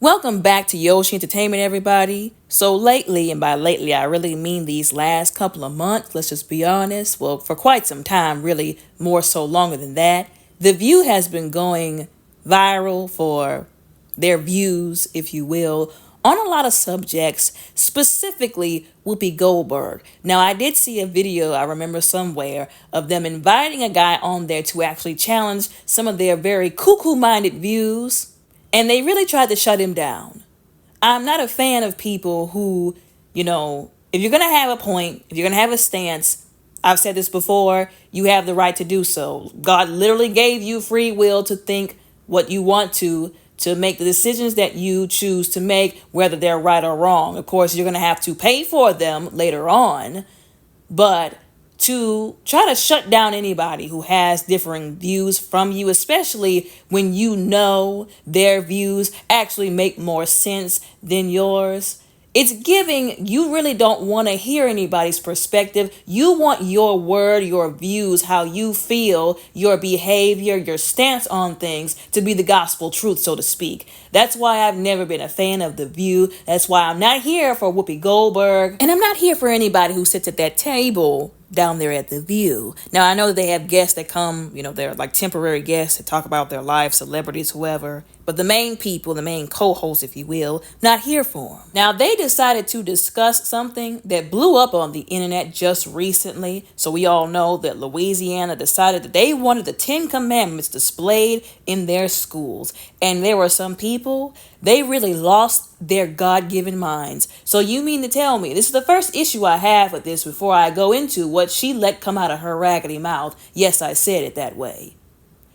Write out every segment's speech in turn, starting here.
Welcome back to Yoshi Entertainment, everybody. So lately, and by lately I really mean these last couple of months, let's just be honest, well, for quite some time, really more so longer than that, The View has been going viral for their views, if you will, on a lot of subjects, specifically Whoopi Goldberg. Now, I did see a video, I remember somewhere, of them inviting a guy on there to actually challenge some of their very cuckoo-minded views. And they really tried to shut him down. I'm not a fan of people who, if you're going to have a point, if you're going to have a stance, I've said this before, you have the right to do so. God literally gave you free will to think what you want to make the decisions that you choose to make, whether they're right or wrong. Of course, you're going to have to pay for them later on, but to try to shut down anybody who has differing views from you, especially when you know their views actually make more sense than yours. It's giving you really don't want to hear anybody's perspective. You want your word, your views, how you feel, your behavior, your stance on things to be the gospel truth, so to speak. That's why I've never been a fan of The View. That's why I'm not here for Whoopi Goldberg. And I'm not here for anybody who sits at that table down there at The View. Now, I know that they have guests that come, they're like temporary guests that talk about their life, celebrities, whoever. But the main people, the main co-hosts, if you will, not here for them. Now, they decided to discuss something that blew up on the internet just recently. So we all know that Louisiana decided that they wanted the 10 Commandments displayed in their schools. And there were some people, they really lost their God-given minds. So you mean to tell me, this is the first issue I have with this before I go into what she let come out of her raggedy mouth. Yes, I said it that way.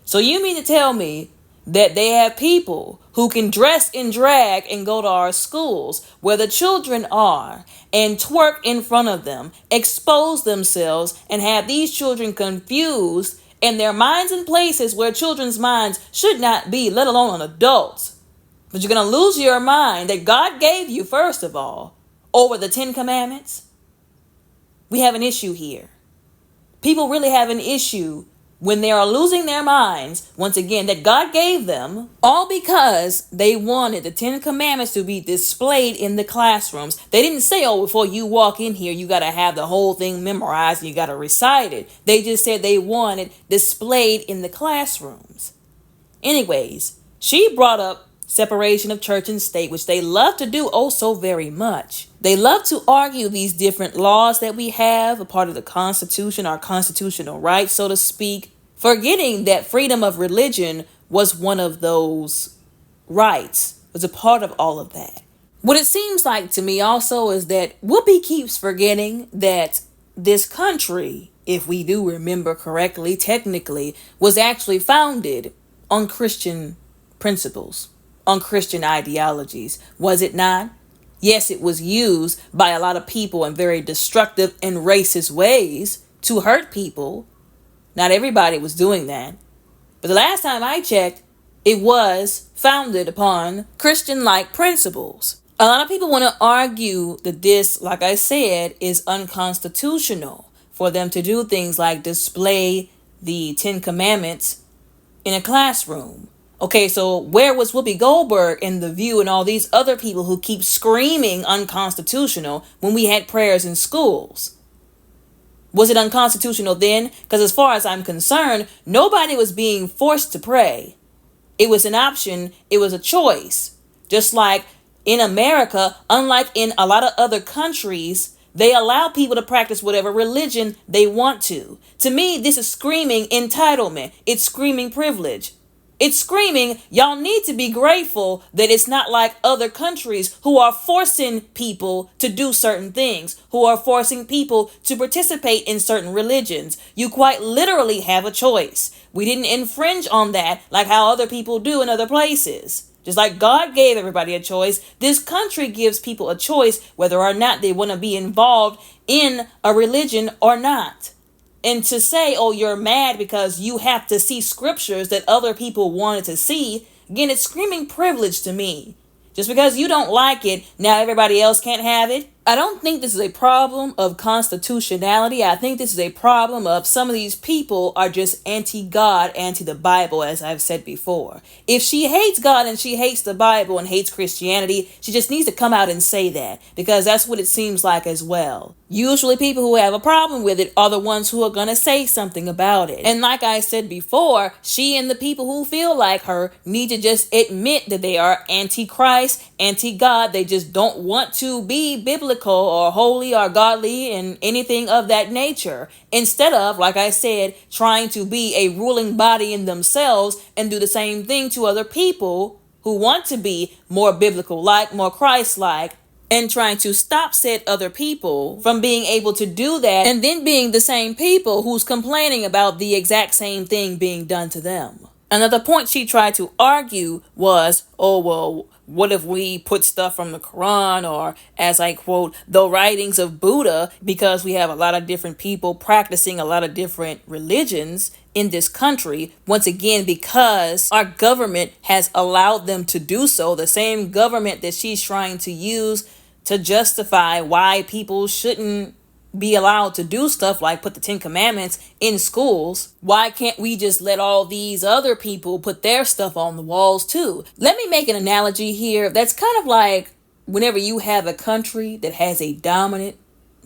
So you mean to tell me that they have people who can dress in drag and go to our schools where the children are and twerk in front of them, expose themselves, and have these children confused and their minds in places where children's minds should not be, let alone on adults. But you're going to lose your mind that God gave you, first of all, over the 10 Commandments? We have an issue here. People really have an issue when they are losing their minds, once again, that God gave them, all because they wanted the 10 Commandments to be displayed in the classrooms. They didn't say, before you walk in here, you got to have the whole thing memorized and you got to recite it. They just said they wanted displayed in the classrooms. Anyways, she brought up separation of church and state, which they love to do so very much. They love to argue these different laws that we have, a part of the Constitution, our constitutional rights, so to speak, forgetting that freedom of religion was one of those rights, was a part of all of that. What it seems like to me also is that Whoopi keeps forgetting that this country, if we do remember correctly, technically, was actually founded on Christian principles, on Christian ideologies, was it not? Yes, it was used by a lot of people in very destructive and racist ways to hurt people. Not everybody was doing that. But the last time I checked, it was founded upon Christian-like principles. A lot of people want to argue that this, like I said, is unconstitutional for them to do things like display the 10 Commandments in a classroom. Okay, so where was Whoopi Goldberg and The View and all these other people who keep screaming unconstitutional when we had prayers in schools? Was it unconstitutional then? Because as far as I'm concerned, nobody was being forced to pray. It was an option. It was a choice. Just like in America, unlike in a lot of other countries, they allow people to practice whatever religion they want to. To me, this is screaming entitlement. It's screaming privilege. It's screaming, y'all need to be grateful that it's not like other countries who are forcing people to do certain things, who are forcing people to participate in certain religions. You quite literally have a choice. We didn't infringe on that like how other people do in other places. Just like God gave everybody a choice, this country gives people a choice whether or not they want to be involved in a religion or not. And to say, you're mad because you have to see scriptures that other people wanted to see, again, it's screaming privilege to me. Just because you don't like it, now everybody else can't have it. I don't think this is a problem of constitutionality. I think this is a problem of some of these people are just anti-God, anti the Bible, as I've said before. If she hates God and she hates the Bible and hates Christianity, she just needs to come out and say that, because that's what it seems like as well. Usually people who have a problem with it are the ones who are going to say something about it. And like I said before, she and the people who feel like her need to just admit that they are anti-Christ, anti-God. They just don't want to be biblical or holy or godly and anything of that nature. Instead of, like I said, trying to be a ruling body in themselves and do the same thing to other people who want to be more biblical-like, more Christ-like, and trying to stop said other people from being able to do that, and then being the same people who's complaining about the exact same thing being done to them. Another point she tried to argue was, oh, well, what if we put stuff from the Quran, or, as I quote, the writings of Buddha, because we have a lot of different people practicing a lot of different religions in this country, once again, because our government has allowed them to do so, the same government that she's trying to use to justify why people shouldn't be allowed to do stuff like put the 10 Commandments in schools. Why can't we just let all these other people put their stuff on the walls too? Let me make an analogy here. That's kind of like whenever you have a country that has a dominant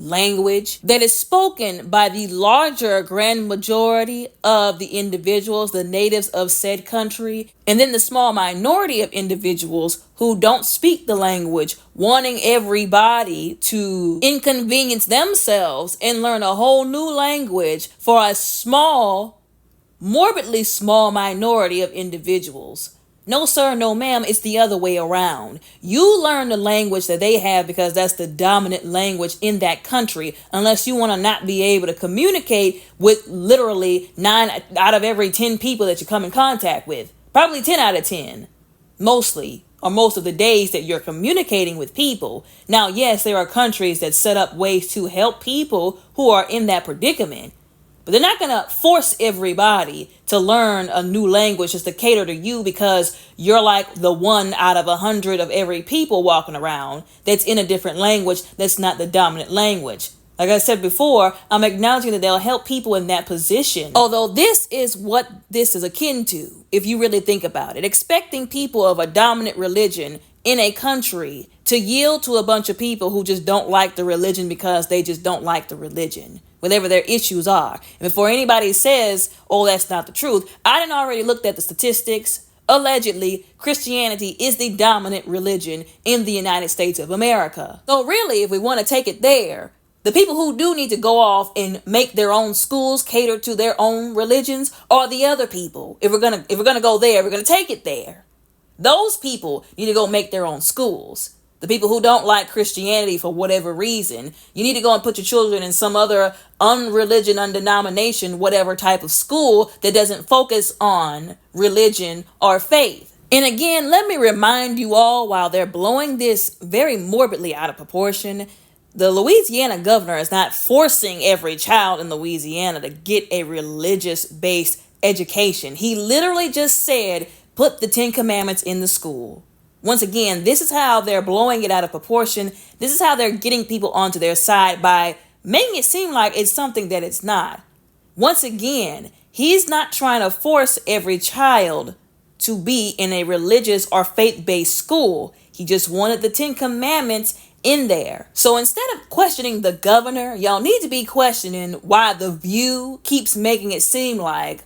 language that is spoken by the larger grand majority of the individuals, the natives of said country, and then the small minority of individuals who don't speak the language, wanting everybody to inconvenience themselves and learn a whole new language for a small, morbidly small minority of individuals. No, sir, no, ma'am, it's the other way around. You learn the language that they have because that's the dominant language in that country, unless you want to not be able to communicate with literally 9 out of every 10 people that you come in contact with. Probably 10 out of 10, mostly, or most of the days that you're communicating with people. Now, yes, there are countries that set up ways to help people who are in that predicament. But they're not going to force everybody to learn a new language just to cater to you because you're like the 1 out of 100 of every people walking around that's in a different language that's not the dominant language. Like I said before, I'm acknowledging that they'll help people in that position. Although this is what this is akin to, if you really think about it. Expecting people of a dominant religion in a country to yield to a bunch of people who just don't like the religion because they just don't like the religion, whatever their issues are. And before anybody says, oh, that's not the truth, I done already looked at the statistics. Allegedly, Christianity is the dominant religion in the United States of America. So really, if we want to take it there, the people who do need to go off and make their own schools cater to their own religions are the other people. If we're gonna go there, we're gonna take it there. Those people need to go make their own schools. The people who don't like Christianity for whatever reason, you need to go and put your children in some other unreligion, undenomination, whatever type of school that doesn't focus on religion or faith. And again, let me remind you all, while they're blowing this very morbidly out of proportion, the Louisiana governor is not forcing every child in Louisiana to get a religious-based education. He literally just said, put the 10 Commandments in the school. Once again, this is how they're blowing it out of proportion. This is how they're getting people onto their side by making it seem like it's something that it's not. Once again, he's not trying to force every child to be in a religious or faith-based school. He just wanted the 10 Commandments in there. So instead of questioning the governor, y'all need to be questioning why The View keeps making it seem like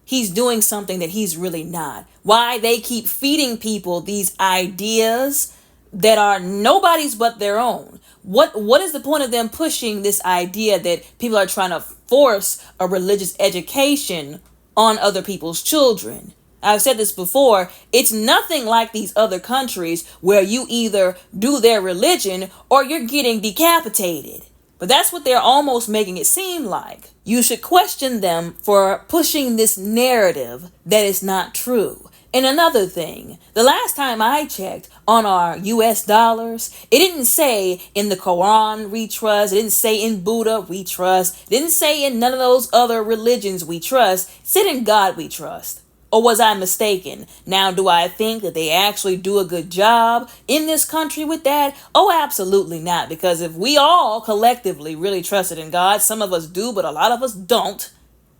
he's doing something that he's really not. Why they keep feeding people these ideas that are nobody's but their own. What is the point of them pushing this idea that people are trying to force a religious education on other people's children? I've said this before, it's nothing like these other countries where you either do their religion or you're getting decapitated. But that's what they're almost making it seem like. You should question them for pushing this narrative that is not true. And another thing, the last time I checked on our US dollars, it didn't say in the Quran we trust, it didn't say in Buddha we trust, it didn't say in none of those other religions we trust, it said in God we trust. Or was I mistaken? Now, do I think that they actually do a good job in this country with that? Oh, absolutely not. Because if we all collectively really trusted in God, some of us do, but a lot of us don't.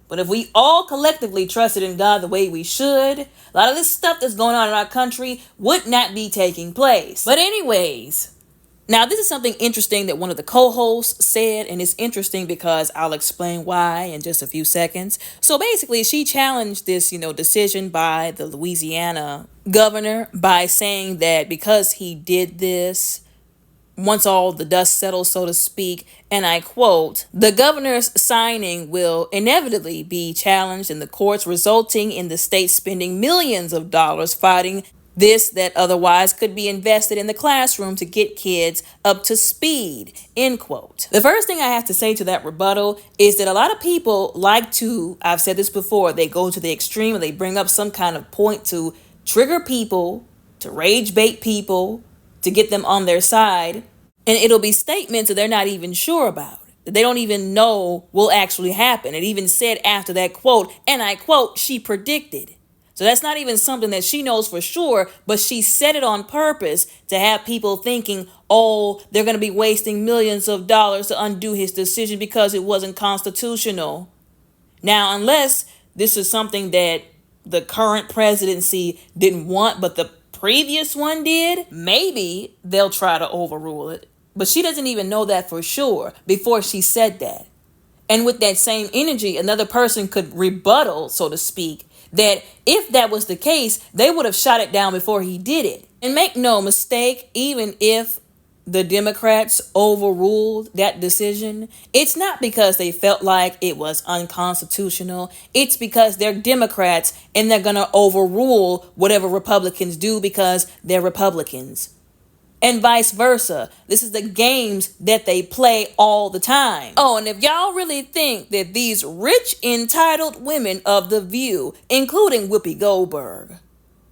But if we all collectively trusted in God the way we should, a lot of this stuff that's going on in our country would not be taking place. But anyways, now this is something interesting that one of the co-hosts said, and it's interesting because I'll explain why in just a few seconds. So basically, she challenged this, decision by the Louisiana governor by saying that because he did this, once all the dust settles, so to speak, and I quote, the governor's signing will inevitably be challenged in the courts, resulting in the state spending millions of dollars fighting this that otherwise could be invested in the classroom to get kids up to speed, end quote. The first thing I have to say to that rebuttal is that a lot of people like to, I've said this before, they go to the extreme and they bring up some kind of point to trigger people, to rage bait people, to get them on their side, and it'll be statements that they're not even sure about, that they don't even know will actually happen. It even said after that quote, and I quote, she predicted. So that's not even something that she knows for sure, but she said it on purpose to have people thinking, oh, they're going to be wasting millions of dollars to undo his decision because it wasn't constitutional. Now, unless this is something that the current presidency didn't want, but the previous one did, maybe they'll try to overrule it. But she doesn't even know that for sure before she said that. And with that same energy, another person could rebuttal, so to speak, that if that was the case, they would have shot it down before he did it. And make no mistake, even if the Democrats overruled that decision, it's not because they felt like it was unconstitutional. It's because they're Democrats and they're going to overrule whatever Republicans do because they're Republicans. And vice versa. This is the games that they play all the time. Oh, and if y'all really think that these rich, entitled women of The View, including Whoopi Goldberg,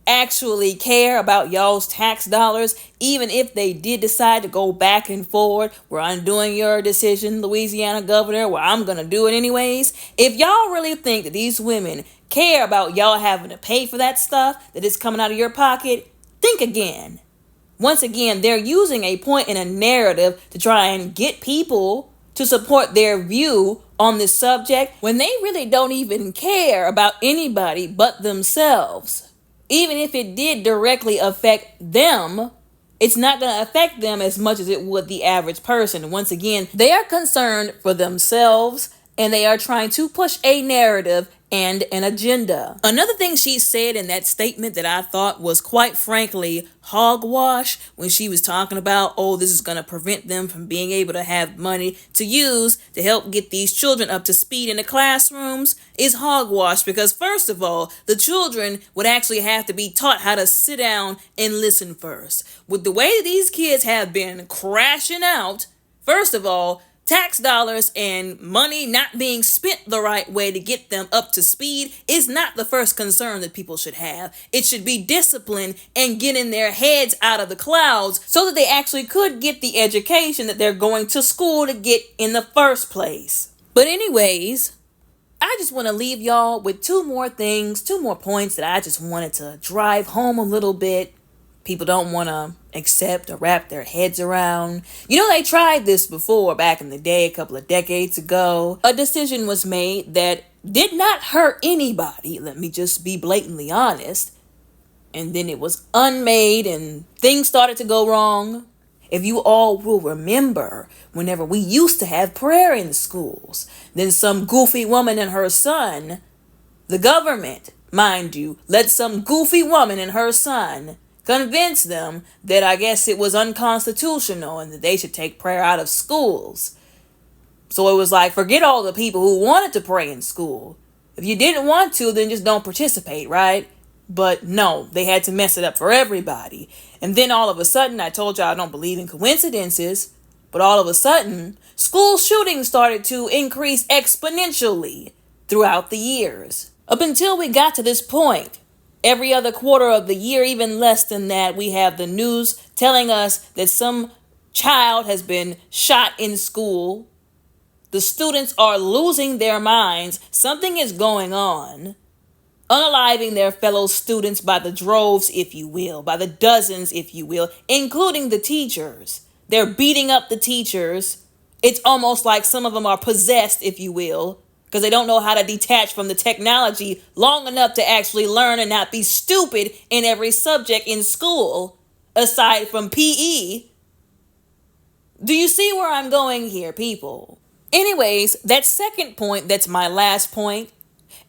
actually care about y'all's tax dollars, even if they did decide to go back and forward, we're undoing your decision, Louisiana governor, well, I'm going to do it anyways. If y'all really think that these women care about y'all having to pay for that stuff, that is coming out of your pocket, think again. Once again, they're using a point in a narrative to try and get people to support their view on this subject when they really don't even care about anybody but themselves. Even if it did directly affect them, it's not going to affect them as much as it would the average person. Once again, they are concerned for themselves and they are trying to push a narrative and an agenda. Another thing she said in that statement that I thought was quite frankly hogwash when she was talking about, oh, this is going to prevent them from being able to have money to use to help get these children up to speed in the classrooms is hogwash because first of all, the children would actually have to be taught how to sit down and listen first. With the way these kids have been crashing out, first of all, tax dollars and money not being spent the right way to get them up to speed is not the first concern that people should have. It should be discipline and getting their heads out of the clouds so that they actually could get the education that they're going to school to get in the first place. But anyways, I just want to leave y'all with two more points that I just wanted to drive home a little bit. People don't want to accept or wrap their heads around. They tried this before back in the day, a couple of decades ago. A decision was made that did not hurt anybody. Let me just be blatantly honest. And then it was unmade and things started to go wrong. If you all will remember, whenever we used to have prayer in schools, then some goofy woman and her son, the government, mind you, let some goofy woman and her son convince them that I guess it was unconstitutional and that they should take prayer out of schools. So it was like, forget all the people who wanted to pray in school. If you didn't want to, then just don't participate, right? But no, they had to mess it up for everybody. And then all of a sudden, I told you I don't believe in coincidences, but all of a sudden, school shootings started to increase exponentially throughout the years. Up until we got to this point, every other quarter of the year, even less than that, we have the news telling us that some child has been shot in school. The students are losing their minds. Something is going on. unaliving their fellow students by the droves, if you will, by the dozens, if you will, including the teachers. They're beating up the teachers. It's almost like some of them are possessed, if you will, because they don't know how to detach from the technology long enough to actually learn and not be stupid in every subject in school, aside from PE. Do you see where I'm going here, people? Anyways, that second point, that's my last point,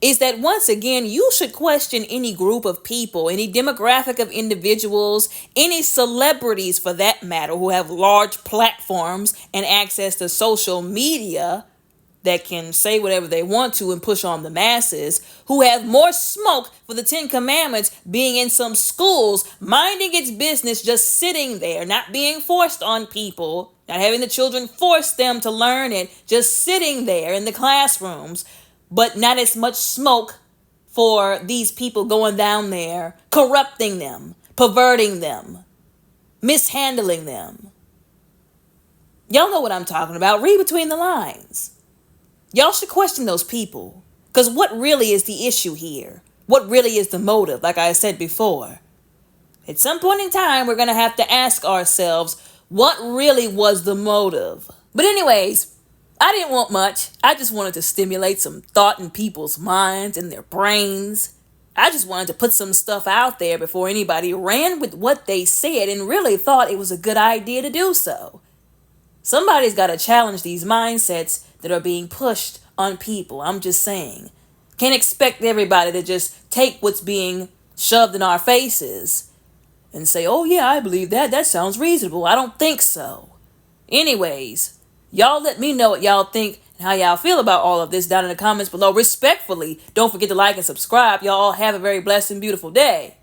is that once again, you should question any group of people, any demographic of individuals, any celebrities for that matter, who have large platforms and access to social media that can say whatever they want to and push on the masses, who have more smoke for the 10 Commandments being in some schools, minding its business, just sitting there, not being forced on people, not having the children force them to learn it, just sitting there in the classrooms, but not as much smoke for these people going down there, corrupting them, perverting them, mishandling them. Y'all know what I'm talking about. Read between the lines. Y'all should question those people. Because what really is the issue here? What really is the motive, like I said before? At some point in time, we're going to have to ask ourselves, what really was the motive? But anyways, I didn't want much. I just wanted to stimulate some thought in people's minds and their brains. I just wanted to put some stuff out there before anybody ran with what they said and really thought it was a good idea to do so. Somebody's got to challenge these mindsets that are being pushed on people. I'm just saying. Can't expect everybody to just take what's being shoved in our faces and say, oh yeah, I believe that. That sounds reasonable. I don't think so. Anyways, y'all let me know what y'all think and how y'all feel about all of this down in the comments below. Respectfully, don't forget to like and subscribe. Y'all have a very blessed and beautiful day.